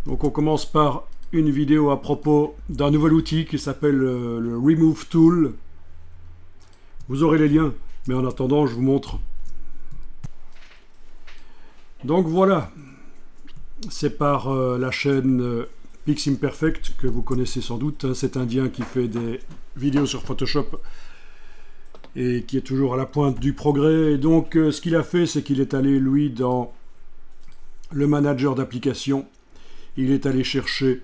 Donc on commence par une vidéo à propos d'un nouvel outil qui s'appelle le Remove Tool. Vous aurez les liens, mais en attendant je vous montre. Donc voilà, c'est par la chaîne Piximperfect que vous connaissez sans doute, cet Indien qui fait des vidéos sur Photoshop et qui est toujours à la pointe du progrès. Et donc ce qu'il a fait, c'est qu'il est allé lui dans le manager d'application. Il est allé chercher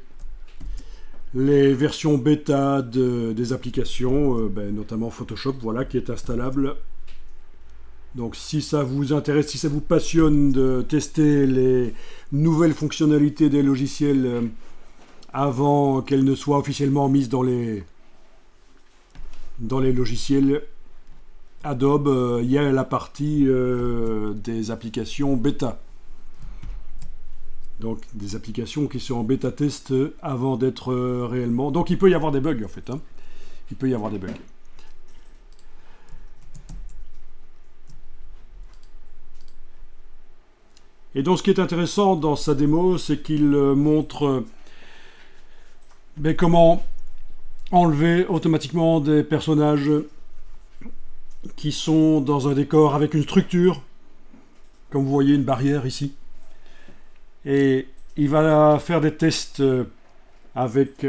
les versions bêta des applications, notamment Photoshop, voilà, qui est installable. Donc si ça vous intéresse, si ça vous passionne de tester les nouvelles fonctionnalités des logiciels avant qu'elles ne soient officiellement mises dans les logiciels Adobe, il y a la partie des applications bêta. Donc des applications qui sont en bêta test avant d'être réellement... Donc il peut y avoir des bugs en fait. Il peut y avoir des bugs. Et donc ce qui est intéressant dans sa démo, c'est qu'il montre comment enlever automatiquement des personnages qui sont dans un décor avec une structure. Comme vous voyez, une barrière ici. Et il va faire des tests avec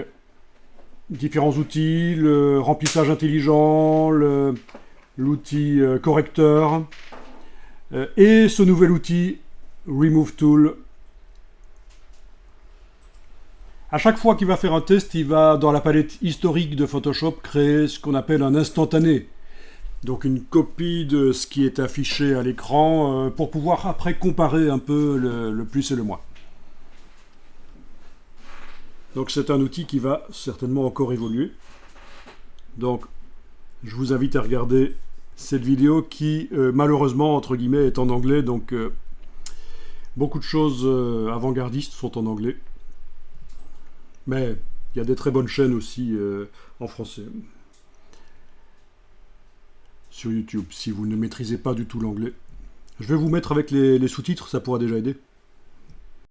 différents outils, le remplissage intelligent, l'outil correcteur, et ce nouvel outil Remove Tool. À chaque fois qu'il va faire un test, il va, dans la palette historique de Photoshop, créer ce qu'on appelle un instantané. Donc une copie de ce qui est affiché à l'écran pour pouvoir après comparer un peu le plus et le moins. Donc c'est un outil qui va certainement encore évoluer. Donc je vous invite à regarder cette vidéo qui malheureusement entre guillemets est en anglais. Donc beaucoup de choses avant-gardistes sont en anglais. Mais il y a des très bonnes chaînes aussi en français. Sur YouTube, si vous ne maîtrisez pas du tout l'anglais. Je vais vous mettre avec les sous-titres, ça pourra déjà aider.